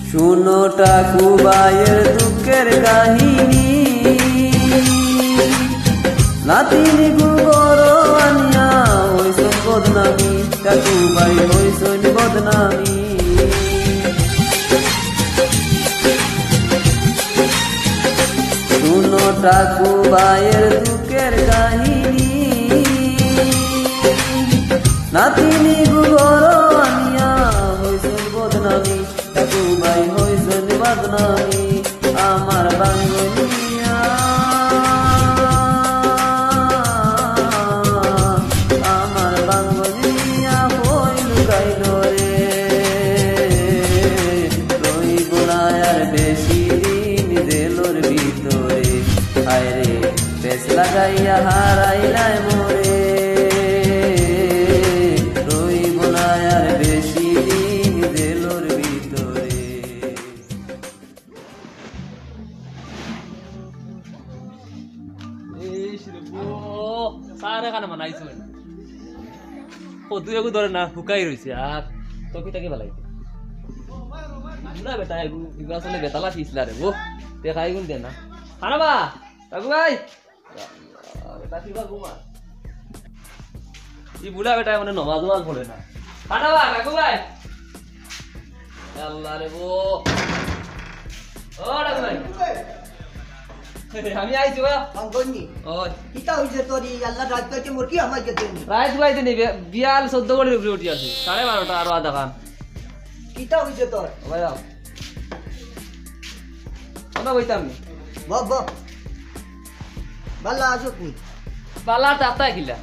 শুনো ঠাকুরবাইয়ের দুঃখের কাহিনী, নাতিনি গুবর আনিয়া হইসন বদনামি, ঠাকুরবাই হইসন বদনামি। শুনো ঠাকুরবাইয়ের দুঃখের কাহিনী, নাতিনি গুবর আনিয়া হইসন বদনামি, ঠাকুরবাই হইসন বদনামি। আমার বাঙ্গনিয়া আমার বাঙ্গনিয়া হই লুকাইল রে, রইব না আর বেশি দিন জেলোর ভিতরে, হায় রে পেছ লাগাইয়া হারাইলাই মোরে, রইব না আর বেশি দিন জেলোর ভিতরে। সারে খানা মানাইছো দুই এগু ধরে না শুকাই রয়েছে আর তোকে তাকে বেলাইতে না বেটা এগুলো আসলে বেতালা ছিসলা রে ও দেখাই গুন দে না খানা বা কাকু ভাই বেটা কি বা ঘুমা এই বুড়া বেটা মানে নমাজ ওয়াজ পড়ে না। খানা বা কাকু ভাই আল্লাহ রে ও কাকু ভাই আমি আইছি বা বাঙ্গনি ওই কিতা হইছে তোরি আল্লাহ রাত কইতে মোর কি আমার যেতে রাইত বাইতে নি বিয়াল 14 করে উপরে উঠি আছে 12:30 আর আধা খান কিতা হইছে তোর ভাই যাও আমরা বইতাম নি বাব বালা আসুক নি পালা টাটা কিলা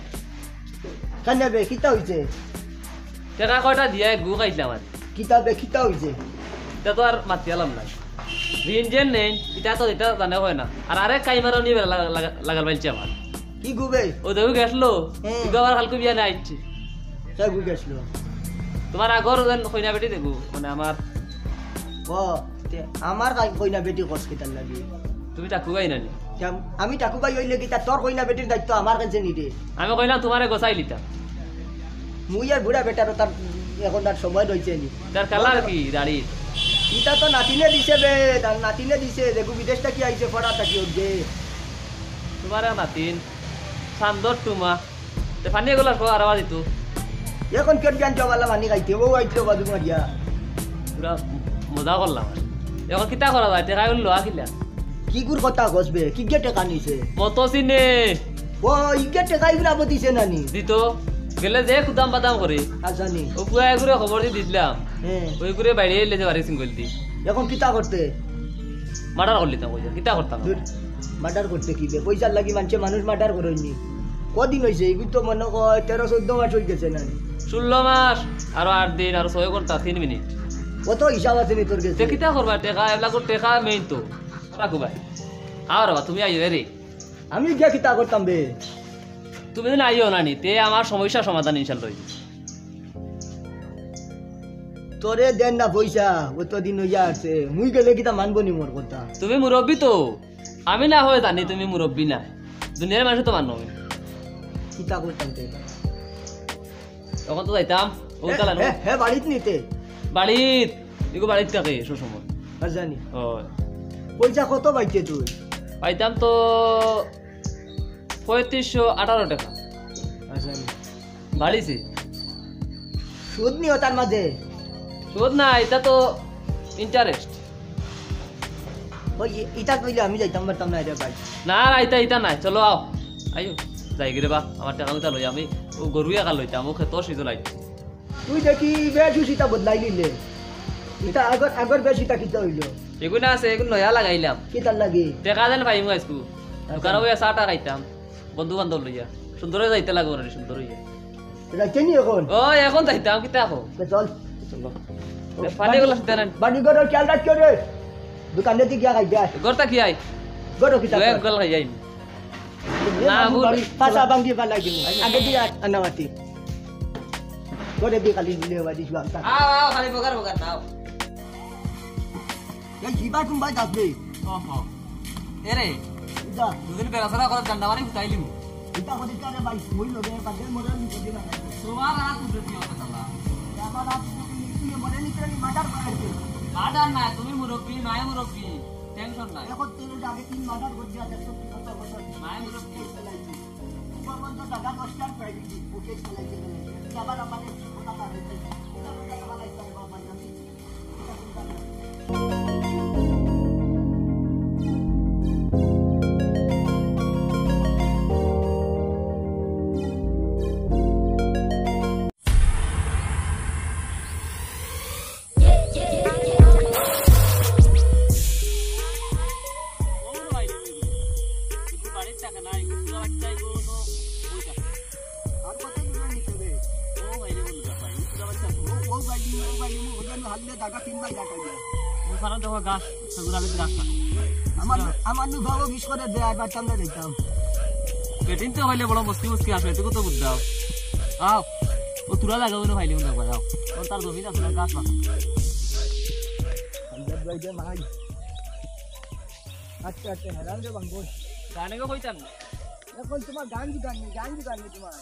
কানে বে কিতা হইছে টাকা কয়টা দিয়ে গু খাইলাম আর কিতা বে কিতা হইছে তা তো আর মাতিয়ালাম না রিনজেন নেই এটা জানে হয় না আর আরেক কাইমারও নিয়ে লাগাল পাইছে আমার কি গুবে ও দেখো গেছলো হ্যাঁ। আবার হালকু বিয়া না আইছে সব গু গেছলো তোমার আগর কইনা বেটি দেখো মানে আমার ও আমার কইনা বেটি কস কিতার লাগি তুমি টাকু গাই না নি আমি টাকু ভাই হইলে কিতা তোর কইনা বেটির দায়িত্ব আমার কাছে নিদে আমি কইলাম তোমারে গোসাই লিতা মুই আর বুড়া বেটার তার এখন তার সময় রইছে নি তার কালার কি দাড়ির ইটা তো নাতিনে দিছে বে তার নাতিনে দিছে দেখো বিদেশটা কি আইছে ফড়া থাকি ওকে তোমার নাতিন সান্দর টুমা তে ফানি গলার খো আর আওয়াজ দিতু এখন কেন জান জবালা মানি খাইতে ও আইতো বাদু মারিয়া পুরা মজা করলাম আর এখন কিতা করা যায় টেকা গুলো আখিলা কি গুর কথা কসবে কি গে টাকা নিছে মতো সিনে ও ইগে টাকা ইগুলা বতিছে নানি দিত গেলে যে কুদাম বাদাম করে আজানি ও পুয়া এগুলো খবর দিয়ে দিছিলাম হ্যাঁ ওই করে বাইরে এলে যে বাড়ি সিঙ্গল দি এখন কিতা করতে মার্ডার করলি তা কইয়া কিতা করতাম মার্ডার করতে কি বে পয়সার লাগি মানুষ মার্ডার করেনি কদিন হইছে এগুলো তো মনে হয় 13-14 মাস হয়ে গেছে নানি 16 মাস আর 8 দিন আর 6 ঘন্টা 3 মিনিট কত হিসাব আছে নি তোর তে কাছে কিতা করবা টেকা এবলা কো টেকা মেইন তো রাখু ভাই আর বাবা তুমি আইও রে আমি গে কিতা করতাম বে তুমি না আইও নানি তে আমার সমস্যা সমাধান ইনশাআল্লাহ হইবে তোরে দেন না পয়সা কত দিন হইয়া আছে মুই গেলে কিতা মানবো নি মোর কথা তুমি মুরব্বী তো আমি না হয় জানি তুমি মুরব্বী না দুনিয়ার মানুষ তো মানো কিতা করতাম তে তখন তো যাইতাম ও তালা হে বাড়িত নিতে বাড়িত এগো বাড়িত থাকে সুসময় জানি হয় পয়সা কত পাইছে তুই পাইতাম তো 3518 টাকা জানি বাড়িছে সুদ নিও তার মাঝে শোধ না এটা তো ইন্টারেস্ট ওই ইটা কইলে আমি যাইতাম পারতাম না রে ভাই না আইতা ইটা নাই চলো আও আইও যাই গিরে বা আমার টাকা উঠা লই আমি ও গরুয়া কাল লইতাম ও খেতো সিজো লাই তুই দেখি বেশ সিটা বদলাই নিলে ইটা আগর বেশ ইটা কিতা হইলো এগুলো আছে এগুলো নয়া লাগাইলাম কিতার লাগি টাকা দেন ভাই মই আজকু দোকানে ওই 60 টাকা খাইতাম বন্ধু বান্ধব লইয়া সুন্দর যাইতে লাগবো না সুন্দর হইয়া রাখতে নি এখন ও এখন যাইতাম কিতা হো চল চলো ফালে গলা দেন বাড়ি ঘরের খেয়াল রাখিও রে দোকানে দিয়ে গিয়া খাইতে আস গরতা কি আই গরো কিতা এক গল খাই যাই না ভুল পাশা বাঙ্গি পালাই দিমু আগে দিয়ে আনামাতি করে দিয়ে খালি দিলে বাড়ি শুয়াম তা আও খালি বগার বগার নাও এই জিবা কুম্বাই যাবে ওহো এরে ইটা দুদিন বেড়াছড়া করে জান্ডা মারি ফুটাইলিম ইটা কদি কারে ভাই মই লগে পাগল মরাল নি কদি না তোমার আর কুদরতি কথা আমার আপ তুমি মনে নি করে মাদার করে মাদার নাই তুমি মুরব্বী মায়ে মুরব্বী টেনশন নাই এখন তোর আগে 3 মাদার করছি আর 100 বছর মায়ে মুরব্বী চালাইছি বন্ধ দাদা কষ্টার পাই দিছি ওকে চালাইছে আবার আমাদের কথা হইছে আমার ভাবো বিশ করে দেয় আমরা দেখতাম বেটিন তো হইলে বড় মস্তি মস্তি আসে এটুকু তো বুঝাও আও ও তুলা লাগাবো না ভাইলে দেখবা যাও ওর তার জমিন আছে গাছ পাতা আচ্ছা আচ্ছা হেরান রে বাঙ্গল গানে গো কইতাম না এখন তোমার গান দোকান নেই তোমার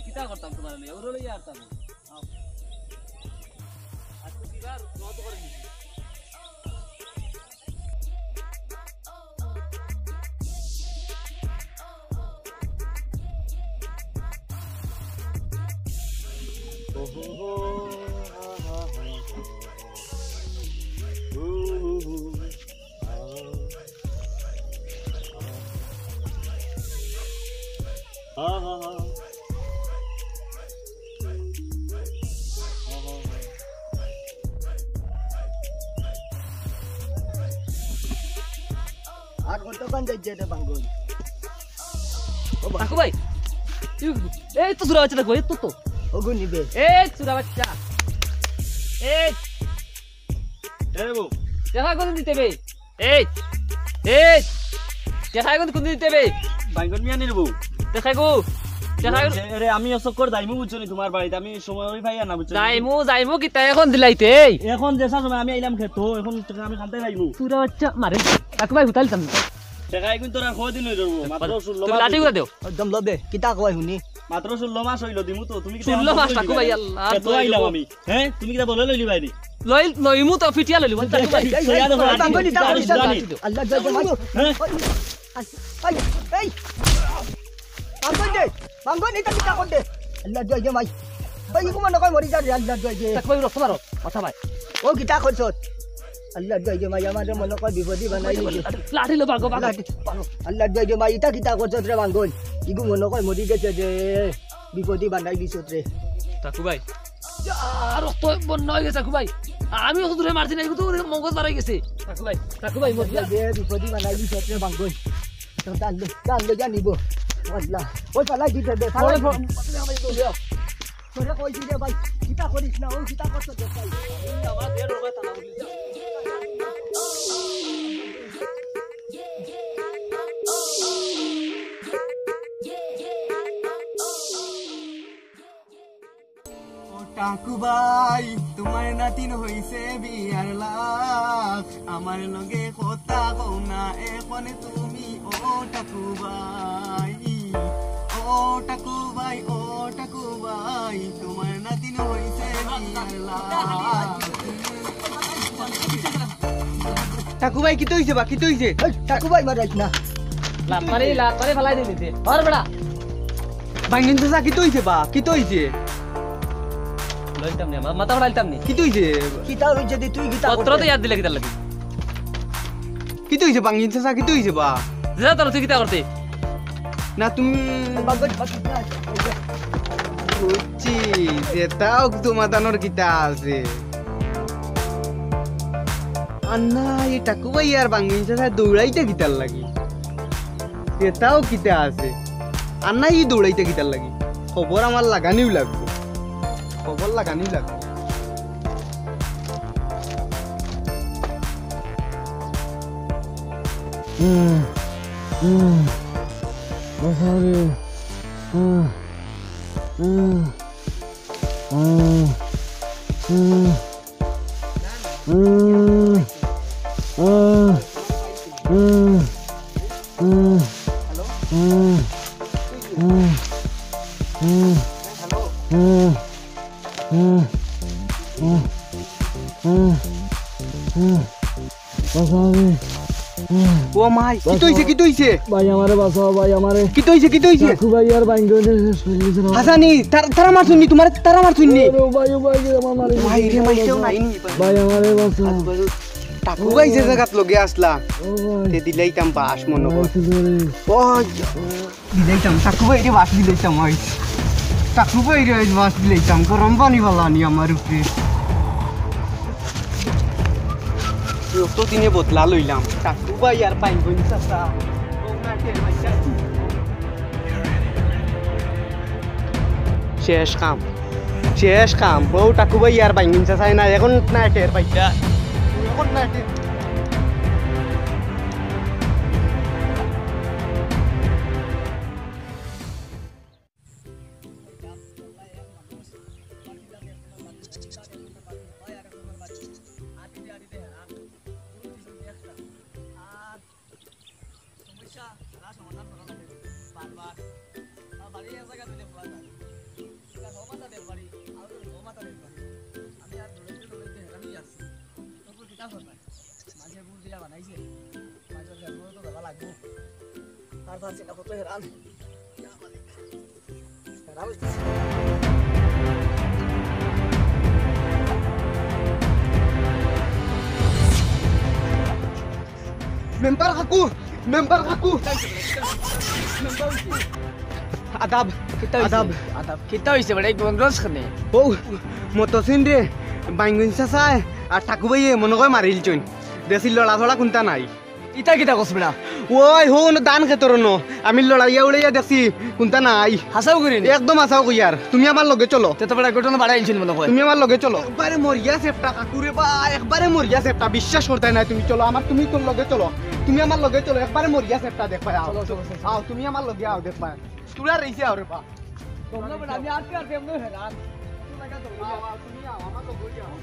কিতা করতাম তোমার আমি ওর লইয়া আসতাম আজকে দিবার কত করে নিছি আর কতক্ষণ যাইছে রে বাঙ্গল কাকু ভাই এই তো সুরা বাচ্চা দেখো এই তো ওগো নিবে এই সুরা বাচ্চা এই বউ দেখা কোন দিতে বে এই এই দেখা কোন দিতে বে বাইগন মিয়া নিল বউ দেখাই গো দেখাই আরে আমি অসক্কর দাইমু বুঝছো নি তোমার বাড়িতে আমি সময় ওই ভাইয়া না বুঝছো যাইমু কি তাই এখন দিলাইতে এখন যেসা সময় আমি আইলাম খেতো এখন আমি খান্তাই যাইমু সুরা বাচ্চা মারে কাকু ভাই হুতালিতাম টাকা এখন তোরা খোয়া দিন হইল মাত্র 16 তুমি মাস লাঠি করে দেও একদম লবে কিতা কয় শুনি মাত্র 16 মাস হইল দিমু তো তুমি কি 16 মাস কাকু ভাই আল্লাহ তো আইলাম আমি হ্যাঁ তুমি কি বলে লইলি ভাই লইমু তো ফিটিয়া লইলি কাকু ভাই বাঙ্গল নিতা আল্লাহ জয় জয় হ্যাঁ এই বাঙ্গল নিতা কিতা করতে আল্লাহ জয় জয় ভাই ওই কোন নকয় মরি যা আল্লাহ জয় জয় কাকু ভাই রক্ত মারো মাথা ভাই ও কিতা করছত আল্লাহ জয় জয় ভাই আমাদের মনে কয় বিপদী বানাই লাঠি লো বাগো বাগো আল্লাহ জয় জয় ভাই ইটা কিতা করছত রে বাঙ্গল ইগু মনে কয় মরি গেছে যে বিপদী বানাই দিছত রে কাকু ভাই রক্ত বন্ধ হয়ে গেছে কাকু ভাই আমি অত দূরে মারছি না এগুলো তো মগজ বার হয়ে গেছে কাকু ভাই মরিয়া যে বিপদী বানাই দিছত রে বাঙ্গল জানলো জানিব আল্লাহ ওই পালাই দিতে দে তোরে কইছি রে ভাই কিতা করিস না ও কিতা করছত ভাই আমার দেড় রোগা তালা বলি টাকু ভাই তোমার নাতিন হইছে বিয়ার লাখ আমার লগে কথা কও না এখন তুমি ও টাকু ভাই ও টাকু ভাই ও টাকু ভাই তোমার নাতিন হইছে বিয়ার লাখ টাকু ভাই কি হইছে বা কি হইছে টাকু ভাই মারাইস না লাপারে ফেলাই দিতে আর বড়া ভাঙ্গিন চাচা কি হইছে বা কি হইছে লইতাম নি মাথা ফড়াইতাম নি কি হইছে কিতা হইছে দি তুই কিতা পত্র তো ইয়াদ দিলে কিতা লাগি কি হইছে ভাঙ্গিন চাচা কি হইছে বা যা তোর তুই কিতা করতে না তুমি বাগজ বুঝছি যেটাও তোমাদানোর কিতা আছে আন্না এই টাকু ভাই আর ভাঙ্গিন চাচা দৌড়াইতে কিতার লাগি যেটাও কিতা আছে আন্না এই দৌড়াইতে কিতার লাগি খবর আমার লাগানিও লাগবে খবর লাগানি লাগবে ও মাই কি তইছে ভাই আমারে বাঁচাও ভাই আমারে কি তইছে কাকু ভাই আর বাইঙ্গনের শেষ হয়ে গেছে না হাসানি তারা মার শুননি তোমার তারা মার শুননি ও ভাই আমার মারে ভাই রে মাইছেও নাই নি ভাই আমারে বাঁচাও টাকু ভাই যে জায়গাত লগে আসলা ও ভাই তে দিলাইতাম বাস মনে কর জোরে ও দিলাইতাম টাকু ভাই রে বাস দিলাইতাম আই টাকু ভাই রে বাস দিলাইতাম গরম পানি বালানি আমার উপরে তো দিনে বদলা লইলাম টাকু ভাই আর পাইন বইন চাচা শেষ কাম বউ টাকু ভাই আর বাইন চাচাই না এখন না টের পাইছা এখন না টের member aku adab kita হইছে বড় গন্ডস খনে ও মতসিন রে বাইঙ্গুন চাচাই আর ঠাকু ভাইয়ে মনে কয় মারিল চইন দেশি লড়া ধরা কোনটা নাই ইতা কিতা কসবনা ওই হোন দান খেতর ন আমি লড়াইয়া উড়াইয়া দেখছি কোনটা নাই হাসাও করি একদম আসাও কইয়ার তুমি আমার লগে চলো তে তো বড় ঘটনা বাড়াইছিল মনে হয় তুমি আমার লগে চলো একবারে মরিয়া সেপটা কাকুরে বা একবারে মরিয়া সেপটা বিশ্বাস করতে নাই তুমি চলো আমার তুমি তোর লগে চলো তুমি আমার লগে চলো একবারে মরিয়া সেপটা দেখবা আও তুমি আমার লগে আও দেখবা তুলা রইছে আও রে বা তোমরা বড় আমি আটকে আর কেমনে হেরান তুমি আও আমার লগে আও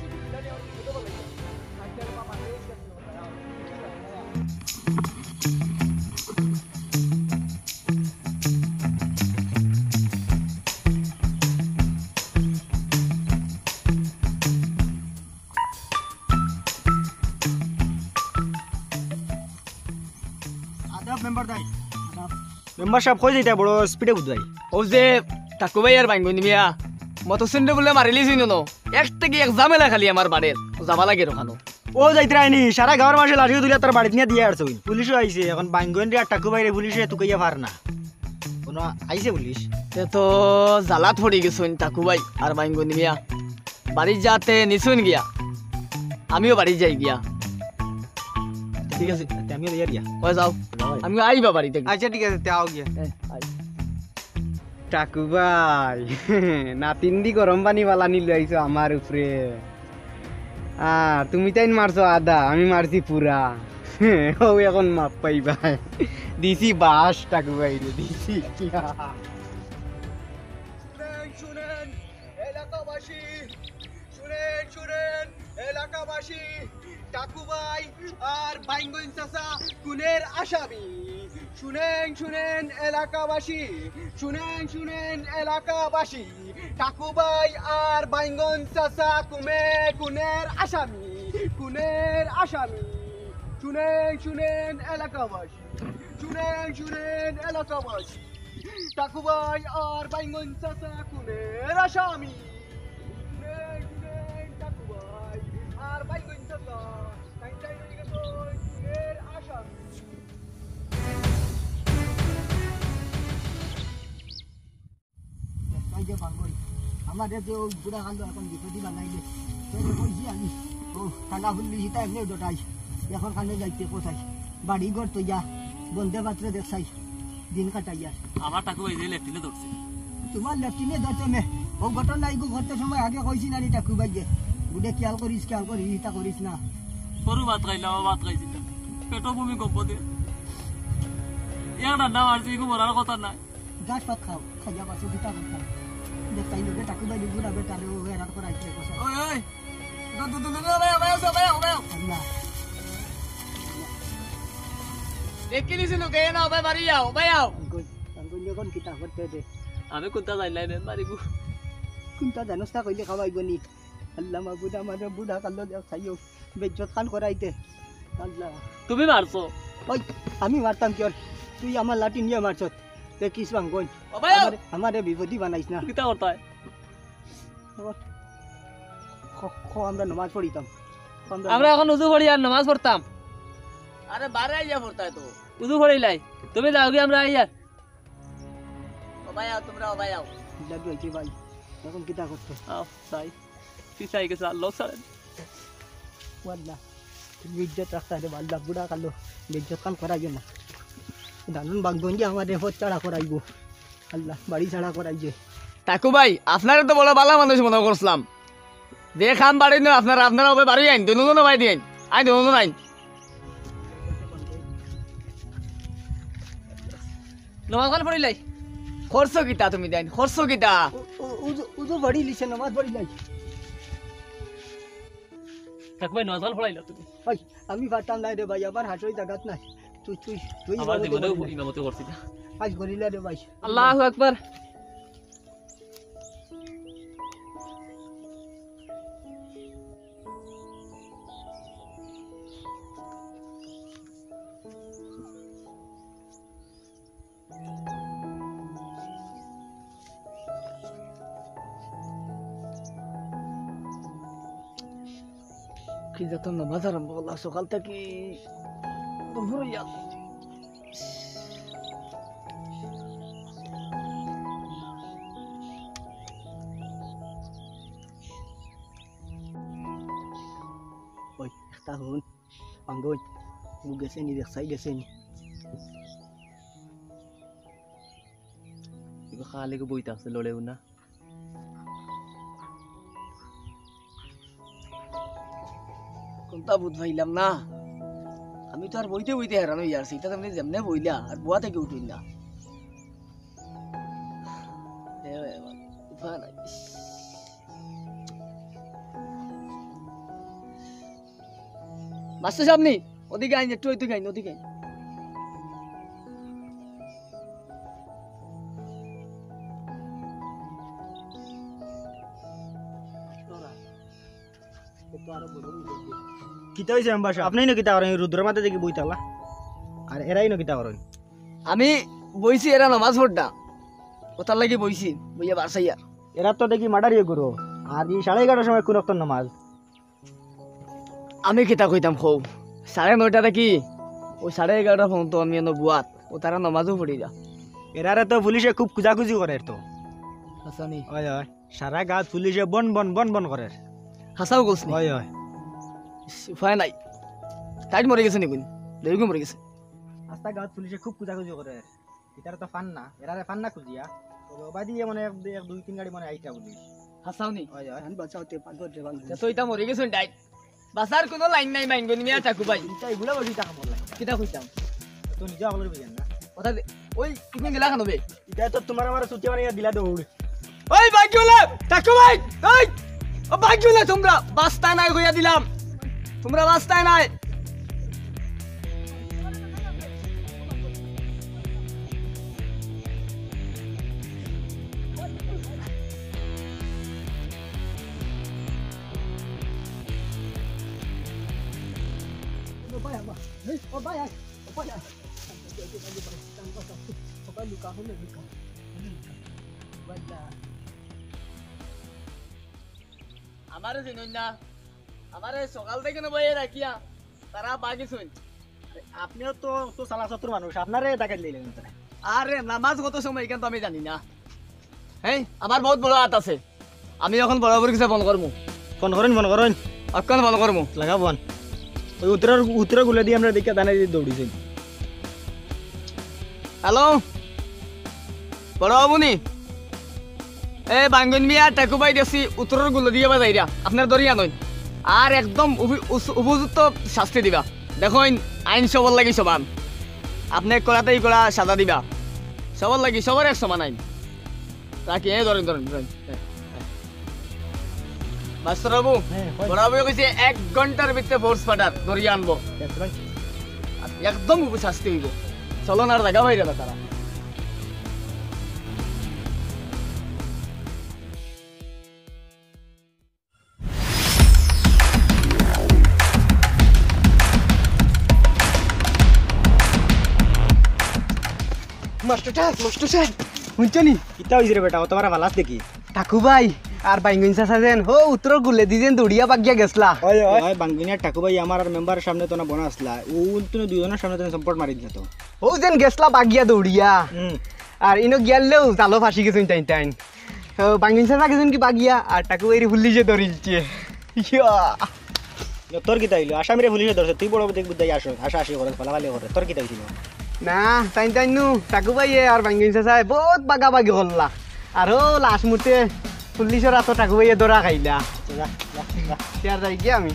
মেম্বার সাহেব কই যাইতা বড় স্পিডে বুঝাই ও যে টাকু ভাই আর বাইঙ্গন মিয়া মতসিন্ডে বলে মারিলিছি ন এক থেকে এক ঝামেলা খালি আমার বাড়ির যাবা লাগে রখানো ও যাইতে রাইনি সারা গাঁৱৰ মানুহে লাঠি তুলি তার বাড়িতে নিয়ে দিয়ে আসছে পুলিশও আইছে এখন বাইঙ্গন রে টাকু বাইরে পুলিশে তুকাইয়া পার না কোনো আইছে পুলিশ তে তো জ্বালা থড়ি গেছুন টাকু ভাই আর বাইঙ্গন মিয়া বাড়ি যাতে নিছুন গিয়া আমিও বাড়ি যাই গিয়া ঠিক আছে আমিও দিয়ে দিয়া ও যাও আমি আইবা বাড়িতে আচ্ছা ঠিক আছে তাও গিয়া টাকু ভাই নাতিন দি গরম পানি বালা নিল আইছো আমার উপরে তুমি তাই মারছো আদা আমি মারছি পুরা ও এখন মাপ পাইবা দিছি বাস টাকু ভাই রে দিছি শুনেন এলাকাবাসী টাকু ভাই আর বাইঙ্গন চাচা খুনের আসামি শুনেন এলাকাবাসী টাকু ভাই আর বাইঙ্গন চাচা খুনের আসামি শুনেন এলাকাবাসী টাকু ভাই আর বাইঙ্গন চাচা খুনের আসামি টাকু ভাই আর বাইঙ্গন চাচা খুনের আসামি আমাদের যে ওই বুড়া কান্দ এখন বিপদি বানাইলে বলছি আমি ও ঠান্ডা ফুললি হিতা এমনি দোটাই এখন কান্দে যাইতে কোথায় বাড়ি ঘর তো যা বন্ধে পাত্রে দেখছাই দিন কাটাইয়া আমার টাকু ভাই যে লেফটিনে ধরছে তোমার লেফটিনে ধরতে মে ও ঘটনা এইগু ঘরতে সময় আগে কইছি না টাকু ভাই যে বুড়ে খেয়াল করিস হিতা করিস না সরু ভাত খাইলাম ভাত খাইছি পেটো ভূমি কম্প দিয়ে এক রান্না মারছি এগু মরার কথা নাই গাছ পাত খাও খাইয়া পাচ্ছ দুটা কথা দেখতাই লোকে টাকু ভাই বুড়া বেটারে ও হেরাত করাইছে কথা ওই দেখিলিছিল কে না ভাই মারি যাও ভাই আও যখন কিতা করতে দে আমি কোনটা যাইলাই নে মারিবু কোনটা জানোস তা কইলে খাওয়াইব নি আল্লাহ মাহবুদ আমার বুড়া কালো খাইও বেজ্জত খান করাইতে আল্লাহ তুমি মারছো ওই আমি মারতাম কি তুই আমার লাঠি নিয়ে মারছ তে কিস বাঙ্গন আমারে বিপদী বানাইস না কিতা করতায় আমরা নামাজ পড়িতাম আমরা এখন উজু পড়ি আর নামাজ পড়তাম আরে বারে আইয়া পড়তায় তো উজু পড়িলাই তুমি যাও কি আমরা আইয়া ভাই আও তোমরা ভাই আও লাগবে হইছে ভাই এখন কিতা করতে আও তাই পিছাই গেছে লোক ছাড়েন ওয়াল্লাহ তুমি ইজ্জত রাখতে রে আল্লাহ বুড়া কালো ইজ্জত কাম করাইবে না দানুন বাঙ্গন যে আমাদের হত ছাড়া করাইবো আল্লাহ বাড়ি ছাড়া করাইবে টাকু ভাই আপনারা তো বড় ভালো মানুষ মনে করছিলাম যে খাম বাড়ি না আপনারা হবে বাড়ি আইন দুজন ভাই দিন আইন দুজন আইন নামাজ খান পড়িলাই খরচ কিতা তুমি দেন খরচ কিতা উজু বাড়ি লিছে নামাজ বাড়ি নাই থাক ভাই নামাজ খান পড়াইলা তুমি ভাই আমি পারতাম না রে ভাই আবার হাঁটই জায়গাত নাই তুই আমার জীবনেও ইমামতি করছি না আজ গরিলা রে ভাই আল্লাহু আকবার কি যত নামাজ আরম্ভ করলাম সকাল থেকে ভরিয়া ওই একটা হন পাঙ্গন ও গেছে নি দেখছাই গেছে নি এগুলো খালি বইতে আছে লড়েও না কোনটা বুধ ভাইলাম না আমি তো আর বইতে বইতে হেরান হয়ে যাচ্ছি এটা তুমি যেমনে বইলা আর বুয়া থেকে উঠুই না মাস্টার সামনে ওদিকে আইন একটু ওইদিকে আইন ওদিকে আইন কিতা হইছে আম্বাস আপনি না কিতা করেন রুদ্র মাথা দেখি বইতালা আর এরাই না কিতা করেন আমি বইছি এরা নামাজ পড়তা ওটার লাগি বইছি বইয়া বাসাইয়া এরা তো দেখি মার্ডারিয়ে করো আর এই 11:30 সময় কোন রকম নামাজ আমি কিতা কইতাম খৌ 9:30 দেখি ওই 11:30 পর্যন্ত আমি এনে বুয়াত ও তারা নামাজও পড়ি যা এরারে তো পুলিশে খুব খুঁজাখুঁজি করে তো হাসানি হয় হয় সারা গাছ পুলিশে বন বন বন বন করে হাসাও গোস নি হয় হয় উপায় নাই টাইট মরে গেছে নিকুন দেউকে মরে গেছে রাস্তা গাছ পুলিশে খুব খুঁজাখুঁজি করে এটারে তো ফান না এরারে ফান না খুঁজিয়া বাদি মানে 1-2-3 গাড়ি মানে আইটা পুলিশ হাসাও নি হয় হয় আন বাঁচাওতে পাগল রে বাঙ্গন তো এটা মরে গেছে টাইট বাসার কোনো লাইন নাই মাইঙ্গন মিয়া চাকু ভাই এটা এগুলা বলি টাকা মরলাই কিতা কইতাম তো নিজে আমল বুঝেন না কথা ওই তুমি গেলা কেন বে এটা তো তোমার আমার ছুটি মানে দিলা দৌড় ওই ভাগ্যলা চাকু ভাই ওই ও ভাগ্যলা তোমরা বাস্তা নাই কইয়া দিলাম তোমরা বাস্তায় নাই ভাই আমা ও ভাই আয় ও ভাই আয় ওকা লুকা হলে লুকা বাজা আমারে চিনুন না আমারে সকাল থেকে বইয়ে রাখিয়া তারা বাকি শুন আপনিও তো তো সালা সত্তর মানুষ আপনারে টাকা দিলেন আরে নামাজ কত সময় এখান তো আমি জানি না হ্যাঁ আমার বহুত বড় হাত আছে আমি এখন বরাবর কিছু ফোন করবো ফোন করেন অক্ষণ ফোন করবো লাগাবন ওই উত্তর গুলো দিয়ে আমরা দেখে দানা দিয়ে দৌড়িছি হ্যালো বড় বাবুনি এ বাঙ্গন মিয়া টাকু পাই দেখছি উত্তরের গুলো দিয়ে বাজাইরা আপনার দরিয়া নয় আর একদম উপযুক্ত শাস্তি দিবা দেখুন আইন সবর লাগি সমান আপনি করাতেই করা সাজা দিবা সবর লাগি সবার এক সমান আইন তাকে ধরেন মাস্টার বাবু বড় বাবু কইছে 1 ঘন্টার ভিতরে ফোর্স পাঠার দরিয়া আনবো একদম শাস্তি হইব চলো না জায়গা বাইরে তারা মাস্টার সাহেব শুনছো নি কিতা হয়েছে রে বেটা ও তোমার ভালাস দেখি ঠাকু ভাই আর বাইঙ্গন চাচা যেন হো উত্তর গুলে দি যেন দৌড়িয়া বাগিয়া গেছলা হয় বাঙ্গিনিয়ার ঠাকু ভাই আমার আর মেম্বারের সামনে তো না বনা আসলা ও তুমি দুজনের সামনে তো সাপোর্ট মারি দিলা তো ও যেন গেছলা বাগিয়া দৌড়িয়া আর ইনো গেলেও জালো ফাঁসি গেছুন টাইন টাইন বাঙ্গিন চাচা গেছুন কি বাগিয়া আর ঠাকু ভাই পুলিশে ধরিলছে তোর কিতা হইলো আসামিরে পুলিশে ধরছে তুই বড় দেখ বুঝাই আসো আশা আসি করে ফলাফালি করে তোর কিতা হইছিল না টাইন টাইন নু ঠাকু ভাই আর বাঙ্গিন চাচা বহুত বাগাবাগি করলা আর ও লাস্ট মুহূর্তে পুলিশের হাতত ঠাকু ভাইয়ে ধরা খাইলা যা যা যা যাই গিয়া আমি